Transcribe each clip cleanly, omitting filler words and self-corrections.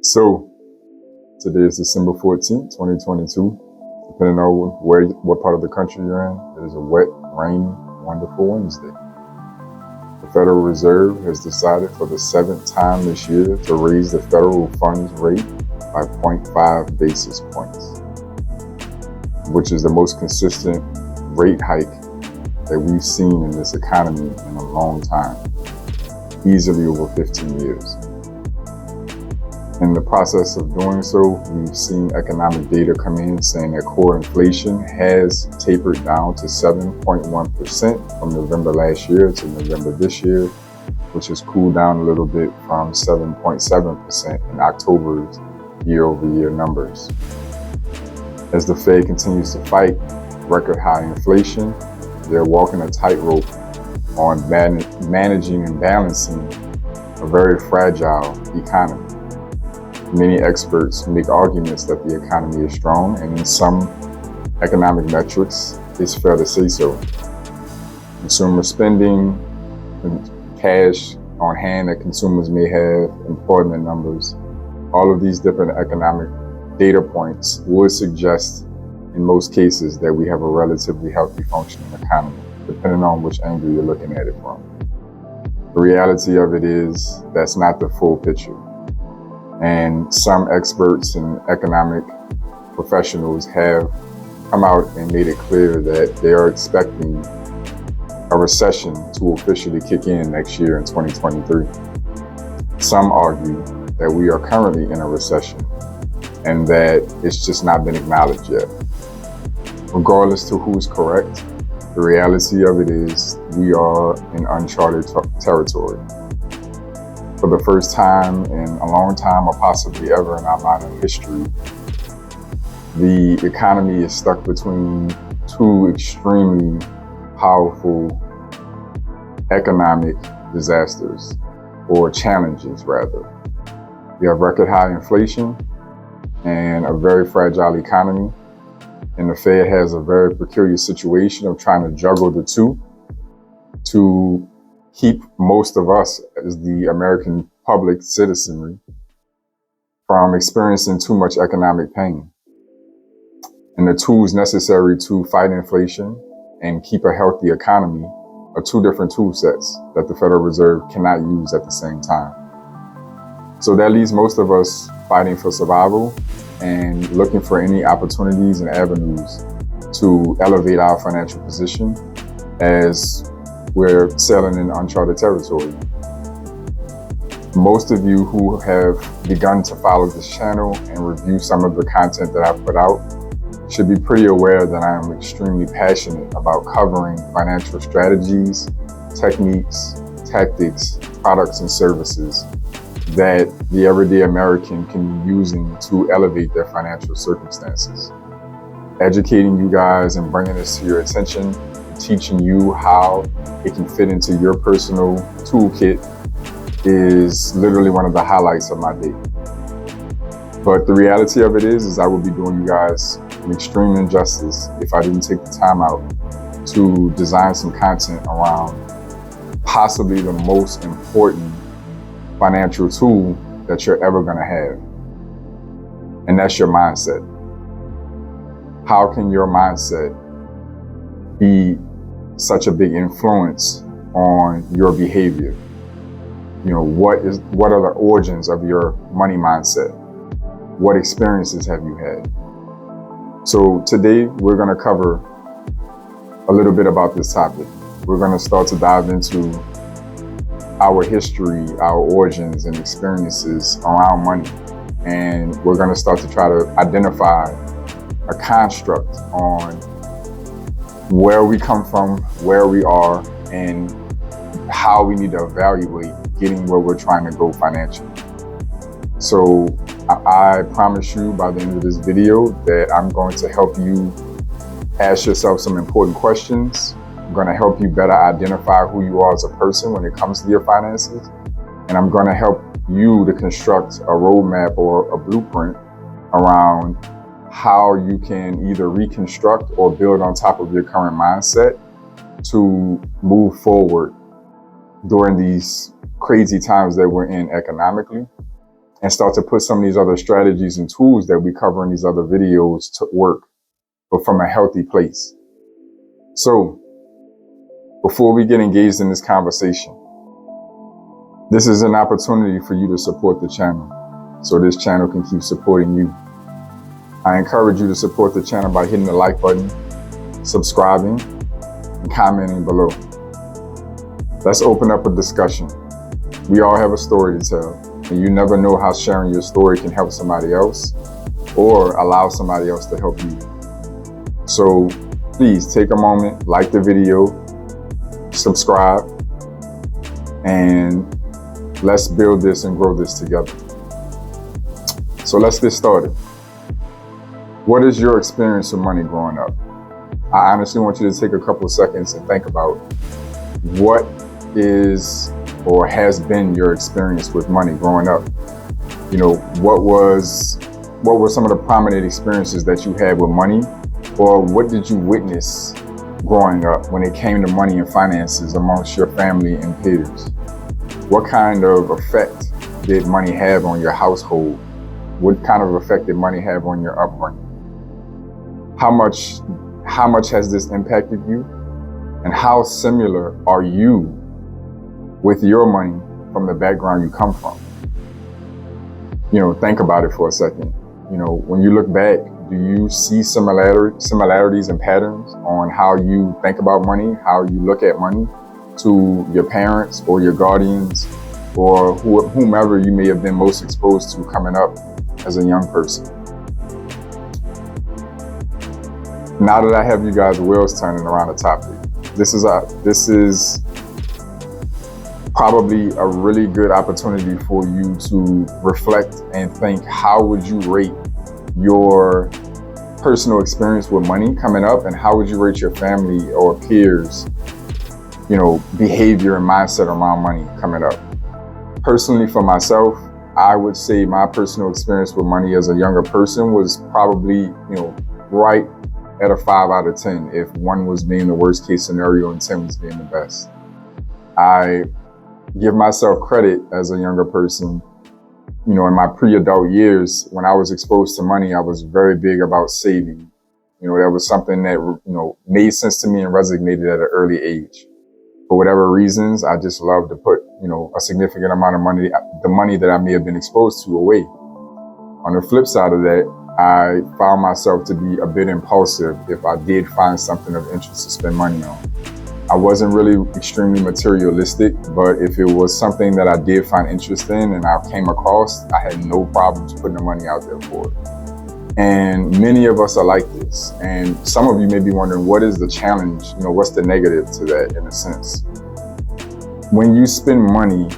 So today is December 14th, 2022. Depending on what part of the country you're in, it is a wet, rainy, wonderful Wednesday. The Federal Reserve has decided for the 7th time this year to raise the federal funds rate by 0.5 basis points, which is the most consistent rate hike that we've seen in this economy in a long time, easily over 15 years. In the process of doing so, we've seen economic data come in saying that core inflation has tapered down to 7.1% from November last year to November this year, which has cooled down a little bit from 7.7% in October's year-over-year numbers. As the Fed continues to fight record high inflation, they're walking a tightrope on managing and balancing a very fragile economy. Many experts make arguments that the economy is strong, and in some economic metrics, it's fair to say so. Consumer spending, cash on hand that consumers may have, employment numbers, all of these different economic data points would suggest, in most cases, that we have a relatively healthy functioning economy, depending on which angle you're looking at it from. The reality of it is that's not the full picture. And some experts and economic professionals have come out and made it clear that they are expecting a recession to officially kick in next year in 2023. Some argue that we are currently in a recession and that it's just not been acknowledged yet. Regardless to who's correct, the reality of it is we are in uncharted territory. For the first time in a long time, or possibly ever in our modern history, the economy is stuck between two extremely powerful economic disasters, or challenges rather. We have record high inflation and a very fragile economy, and the Fed has a very peculiar situation of trying to juggle the two to keep most of us as the American public citizenry from experiencing too much economic pain. And the tools necessary to fight inflation and keep a healthy economy are two different tool sets that the Federal Reserve cannot use at the same time. So that leaves most of us fighting for survival and looking for any opportunities and avenues to elevate our financial position as we're sailing in uncharted territory. Most of you who have begun to follow this channel and review some of the content that I've put out should be pretty aware that I am extremely passionate about covering financial strategies, techniques, tactics, products, and services that the everyday American can be using to elevate their financial circumstances. Educating you guys and bringing this to your attention, teaching you how it can fit into your personal toolkit is literally one of the highlights of my day. But the reality of it is I would be doing you guys an extreme injustice if I didn't take the time out to design some content around possibly the most important financial tool that you're ever gonna have. And that's your mindset. How can your mindset be such a big influence on your behavior? You know, what are the origins of your money mindset? What experiences have you had? So today we're going to cover a little bit about this topic. We're going to start to dive into our history, our origins and experiences around money. And we're going to start to try to identify a construct on where we come from, where we are, and how we need to evaluate getting where we're trying to go financially. So I promise you by the end of this video that I'm going to help you ask yourself some important questions. I'm going to help you better identify who you are as a person when it comes to your finances. And I'm going to help you to construct a roadmap or a blueprint around how you can either reconstruct or build on top of your current mindset to move forward during these crazy times that we're in economically, and start to put some of these other strategies and tools that we cover in these other videos to work, but from a healthy place. So before we get engaged in this conversation, this is an opportunity for you to support the channel so this channel can keep supporting you. I encourage you to support the channel by hitting the like button, subscribing, and commenting below. Let's open up a discussion. We all have a story to tell, and you never know how sharing your story can help somebody else or allow somebody else to help you. So please take a moment, like the video, subscribe, and let's build this and grow this together. So let's get started. What is your experience with money growing up? I honestly want you to take a couple of seconds and think about what is or has been your experience with money growing up. You know, what were some of the prominent experiences that you had with money, or what did you witness growing up when it came to money and finances amongst your family and peers? What kind of effect did money have on your household? What kind of effect did money have on your upbringing? How much has this impacted you? And how similar are you with your money from the background you come from? You know, think about it for a second. You know, when you look back, do you see similarities and patterns on how you think about money, how you look at money to your parents or your guardians or whomever you may have been most exposed to coming up as a young person? Now that I have you guys' wheels turning around the topic, this is probably a really good opportunity for you to reflect and think, how would you rate your personal experience with money coming up, and how would you rate your family or peers, you know, behavior and mindset around money coming up? Personally, for myself, I would say my personal experience with money as a younger person was probably, you know, right at a 5 out of 10, if 1 was being the worst case scenario and 10 was being the best. I give myself credit as a younger person. You know, in my pre-adult years, when I was exposed to money, I was very big about saving. You know, that was something that, you know, made sense to me and resonated at an early age. For whatever reasons, I just love to put, you know, a significant amount of money, the money that I may have been exposed to, away. On the flip side of that, I found myself to be a bit impulsive if I did find something of interest to spend money on. I wasn't really extremely materialistic, but if it was something that I did find interest in and I came across, I had no problems putting the money out there for it. And many of us are like this. And some of you may be wondering, what is the challenge? You know, what's the negative to that in a sense? When you spend money,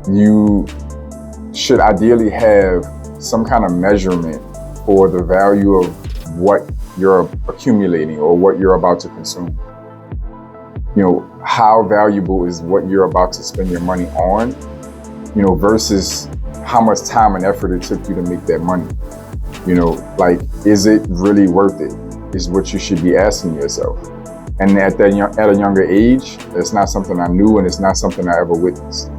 you should ideally have some kind of measurement for the value of what you're accumulating or what you're about to consume. You know, how valuable is what you're about to spend your money on, you know, versus how much time and effort it took you to make that money. You know, like, is it really worth it? Is what you should be asking yourself. And at a younger age, it's not something I knew, and it's not something I ever witnessed.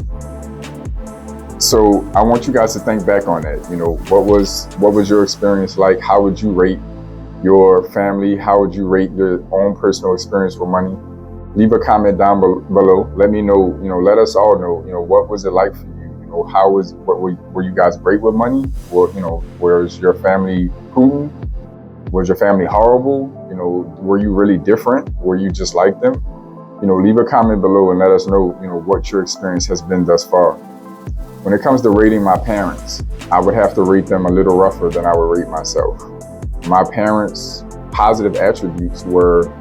So I want you guys to think back on that. You know, what was your experience like? How would you rate your family? How would you rate your own personal experience with money? Leave a comment down below. Let me know, you know, let us all know, you know, what was it like for you? You know, were you guys great with money? Or, you know, was your family prudent? Was your family horrible? You know, were you really different? Were you just like them? You know, leave a comment below and let us know, you know, what your experience has been thus far. When it comes to rating my parents, I would have to rate them a little rougher than I would rate myself. My parents' positive attributes were,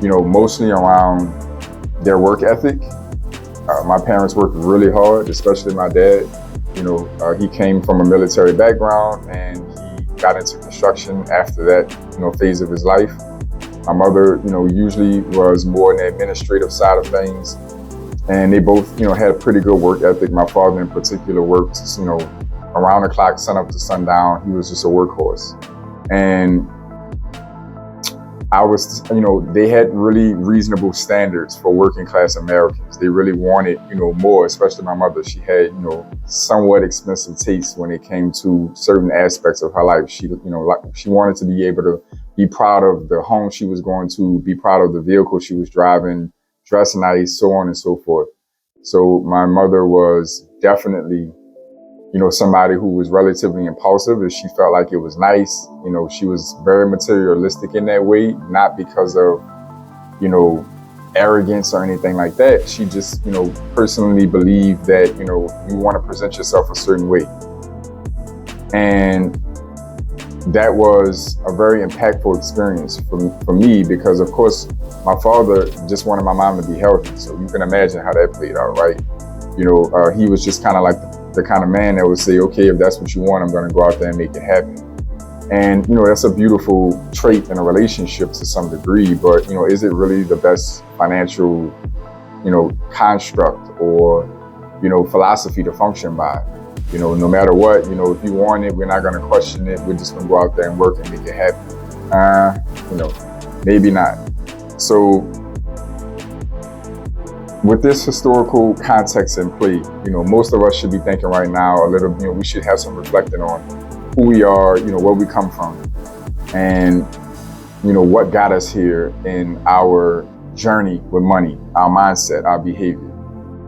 you know, mostly around their work ethic. My parents worked really hard, especially my dad. You know, he came from a military background and he got into construction after that, you know, phase of his life. My mother, you know, usually was more on the administrative side of things. And they both, you know, had a pretty good work ethic. My father in particular worked, you know, around the clock, sun up to sundown. He was just a workhorse. And I was, they had really reasonable standards for working class Americans. They really wanted, more, especially my mother. She had, somewhat expensive taste when it came to certain aspects of her life. She, she wanted to be able to be proud of the home she was going to, be proud of the vehicle she was driving, dress nice, so on and so forth. So my mother was definitely, somebody who was relatively impulsive if she felt like it was nice. She was very materialistic in that way, not because of, arrogance or anything like that. She just, personally believed that, you want to present yourself a certain way. And that was a very impactful experience for me because, of course, my father just wanted my mom to be healthy. So you can imagine how that played out, right? He was just kind of like the kind of man that would say, okay, if that's what you want, I'm going to go out there and make it happen. And, that's a beautiful trait in a relationship to some degree, but, is it really the best financial, construct or, philosophy to function by? No matter what, if you want it, we're not going to question it. We're just going to go out there and work and make it happen. Maybe not. So with this historical context in play, most of us should be thinking right now a little, we should have some reflecting on who we are, where we come from, and, what got us here in our journey with money, our mindset, our behavior.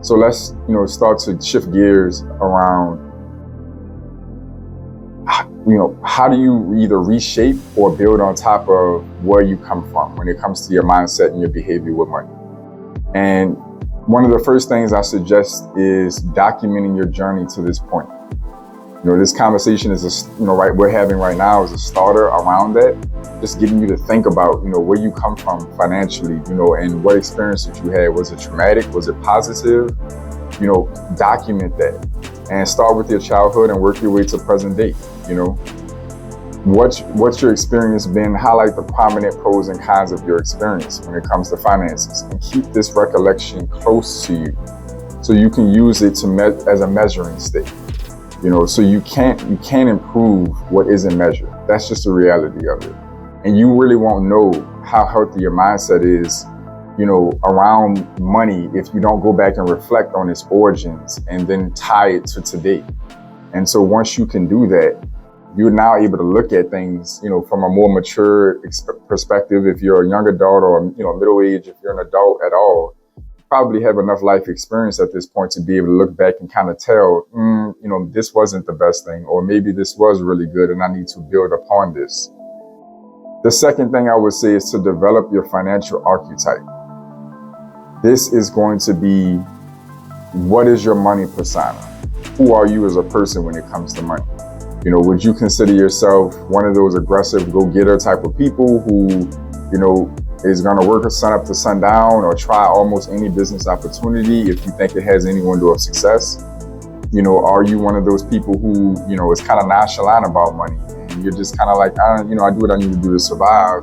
So let's, start to shift gears around, how do you either reshape or build on top of where you come from when it comes to your mindset and your behavior with money? And one of the first things I suggest is documenting your journey to this point. This conversation is, we're having right now is a starter around that, just getting you to think about, where you come from financially, and what experiences you had. Was it traumatic? Was it positive? Document that and start with your childhood and work your way to present day. What's your experience been? Highlight the prominent pros and cons of your experience when it comes to finances, and keep this recollection close to you so you can use it as a measuring stick. So you can't improve what isn't measured. That's just the reality of it. And you really won't know how healthy your mindset is, around money if you don't go back and reflect on its origins and then tie it to today. And so once you can do that, you're now able to look at things, from a more mature perspective. If you're a young adult or, middle age, if you're an adult at all, you probably have enough life experience at this point to be able to look back and kind of tell, this wasn't the best thing, or maybe this was really good and I need to build upon this. The second thing I would say is to develop your financial archetype. This is going to be, what is your money persona? Who are you as a person when it comes to money? Would you consider yourself one of those aggressive go-getter type of people who, is going to work sun up to sundown or try almost any business opportunity if you think it has any window of success? Are you one of those people who, is kind of nonchalant about money and you're just kind of like, I do what I need to do to survive,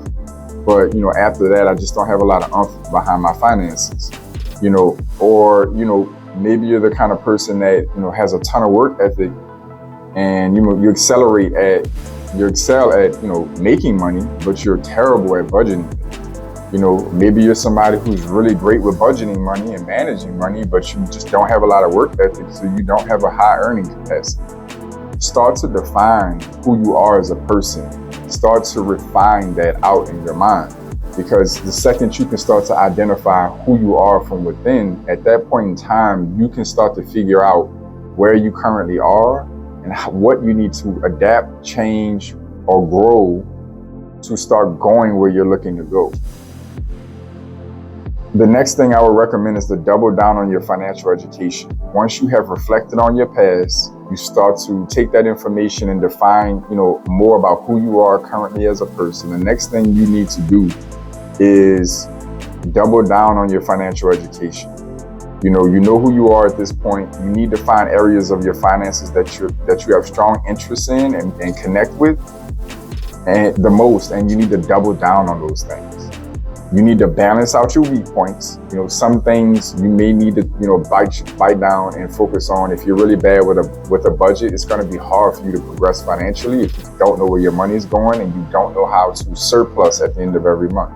but, after that, I just don't have a lot of oomph behind my finances, or, maybe you're the kind of person that, has a ton of work ethic and, you excel at, making money, but you're terrible at budgeting. Maybe you're somebody who's really great with budgeting money and managing money, but you just don't have a lot of work ethic, so you don't have a high earning capacity. Start to define who you are as a person. Start to refine that out in your mind, because the second you can start to identify who you are from within, at that point in time, you can start to figure out where you currently are and what you need to adapt, change, or grow to start going where you're looking to go. The next thing I would recommend is to double down on your financial education. Once you have reflected on your past, you start to take that information and define, more about who you are currently as a person. The next thing you need to do is double down on your financial education. You know who you are at this point. You need to find areas of your finances that you have strong interest in and connect with and the most, and you need to double down on those things. You need to balance out your weak points. Some things you may need to, bite down and focus on. If you're really bad with a budget, it's going to be hard for you to progress financially if you don't know where your money is going and you don't know how to surplus at the end of every month.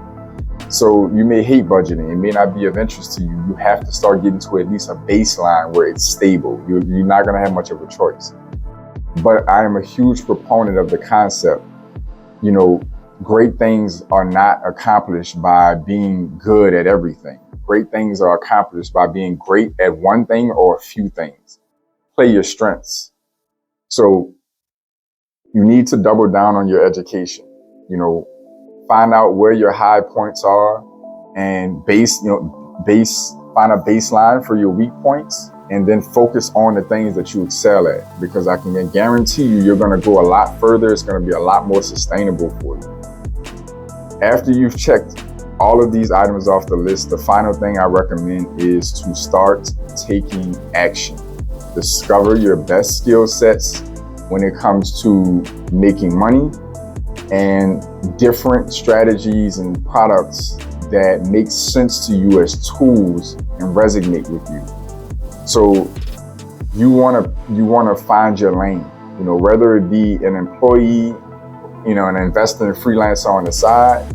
So you may hate budgeting. It may not be of interest to you. You have to start getting to at least a baseline where it's stable. You're not going to have much of a choice. But I am a huge proponent of the concept. Great things are not accomplished by being good at everything. Great things are accomplished by being great at one thing or a few things. Play your strengths. So you need to double down on your education. Find out where your high points are and find a baseline for your weak points, and then focus on the things that you excel at, because I can guarantee you're going to go a lot further. It's going to be a lot more sustainable for you. After you've checked all of these items off the list, the final thing I recommend is to start taking action. Discover your best skill sets when it comes to making money, and different strategies and products that make sense to you as tools and resonate with you. So you want to find your lane, whether it be an employee, an investor and freelancer on the side,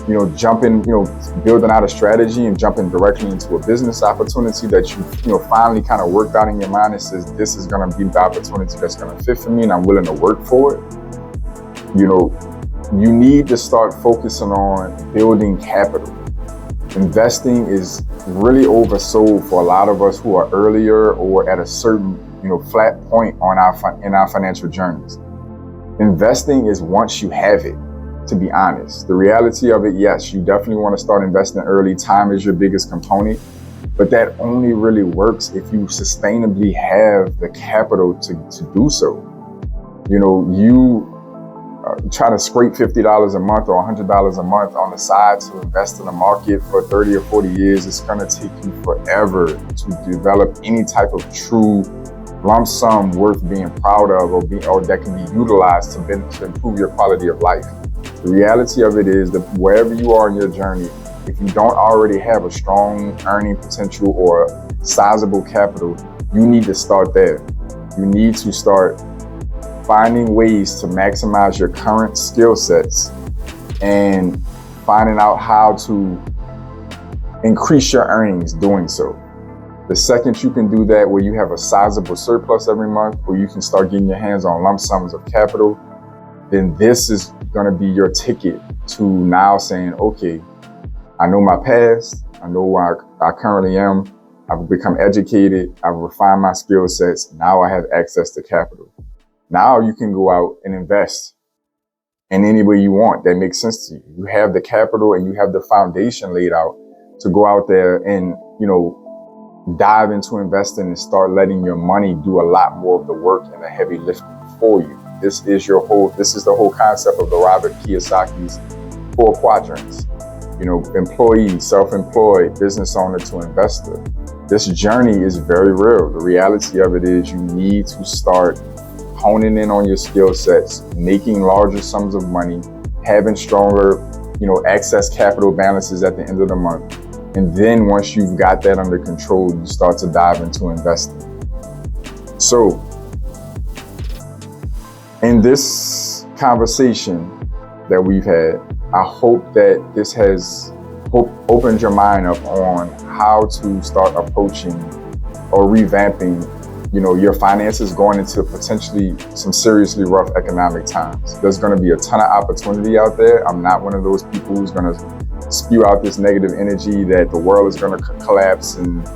building out a strategy and jumping directly into a business opportunity that you finally kind of worked out in your mind and says, this is going to be the opportunity that's going to fit for me and I'm willing to work for it. You need to start focusing on building capital. Investing is really oversold for a lot of us who are earlier or at a certain, flat point in our financial journeys. Investing is once you have it, to be honest. The reality of it, yes, you definitely want to start investing early. Time is your biggest component, but that only really works if you sustainably have the capital to do so. You try to scrape $50 a month or $100 a month on the side to invest in the market for 30 or 40 years. It's going to take you forever to develop any type of true lump sum worth being proud of or that can be utilized to improve your quality of life. The reality of it is that wherever you are in your journey, if you don't already have a strong earning potential or sizable capital, you need to start there. You need to start finding ways to maximize your current skill sets and finding out how to increase your earnings doing so. The second you can do that, where you have a sizable surplus every month, where you can start getting your hands on lump sums of capital, then this is going to be your ticket to now saying, okay, I know my past, I know where I currently am, I've become educated, I've refined my skill sets, now I have access to capital. Now you can go out and invest in any way you want that makes sense to you. You have the capital and you have the foundation laid out to go out there and, dive into investing and start letting your money do a lot more of the work and the heavy lifting for you. This is the whole concept of the Robert Kiyosaki's 4 quadrants. Employee, self-employed, business owner to investor. This journey is very real. The reality of it is you need to start honing in on your skill sets, making larger sums of money, having stronger, excess capital balances at the end of the month. And then once you've got that under control, you start to dive into investing. So in this conversation that we've had, I hope that this has opened your mind up on how to start approaching or revamping your finances going into potentially some seriously rough economic times. There's going to be a ton of opportunity out there. I'm not one of those people who's going to spew out this negative energy that the world is going to collapse and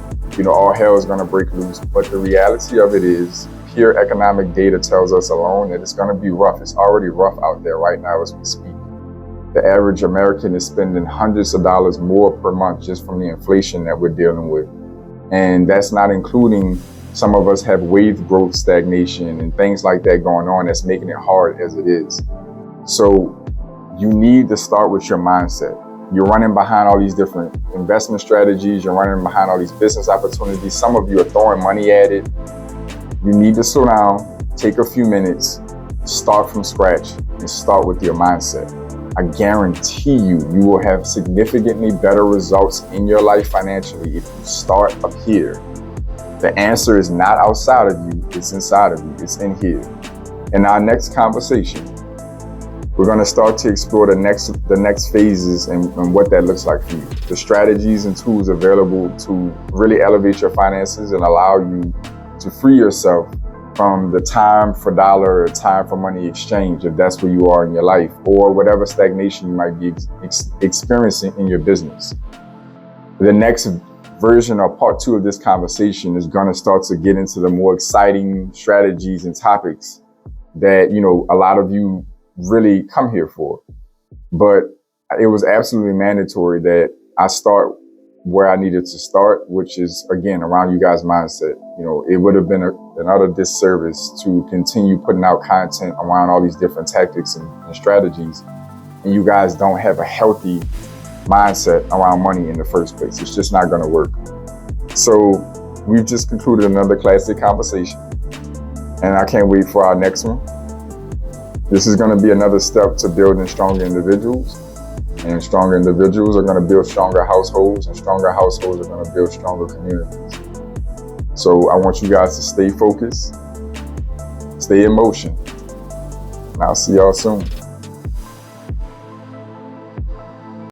all hell is going to break loose. But the reality of it is, pure economic data tells us alone that it's going to be rough. It's already rough out there right now as we speak. The average American is spending hundreds of dollars more per month just from the inflation that we're dealing with. And that's not including some of us have wage growth stagnation and things like that going on that's making it hard as it is. So you need to start with your mindset. You're running behind all these different investment strategies. You're running behind all these business opportunities. Some of you are throwing money at it. You need to slow down, take a few minutes, start from scratch, and start with your mindset. I guarantee you will have significantly better results in your life financially if you start up here. The answer is not outside of you, it's inside of you, it's in here. In our next conversation, we're going to start to explore the next phases and what that looks like for you. The strategies and tools available to really elevate your finances and allow you to free yourself from the time for dollar or time for money exchange, if that's where you are in your life, or whatever stagnation you might be experiencing in your business. The next version or part 2 of this conversation is going to start to get into the more exciting strategies and topics that, a lot of you really come here for. But it was absolutely mandatory that I start where I needed to start, which is, again, around you guys' mindset. It would have been an utter disservice to continue putting out content around all these different tactics and strategies, and you guys don't have a healthy mindset around money in the first place. It's just not going to work. So we've just concluded another classic conversation, and I can't wait for our next one. This is going to be another step to building stronger individuals, and stronger individuals are going to build stronger households, and stronger households are going to build stronger communities. So I want you guys to stay focused, stay in motion, and I'll see y'all soon.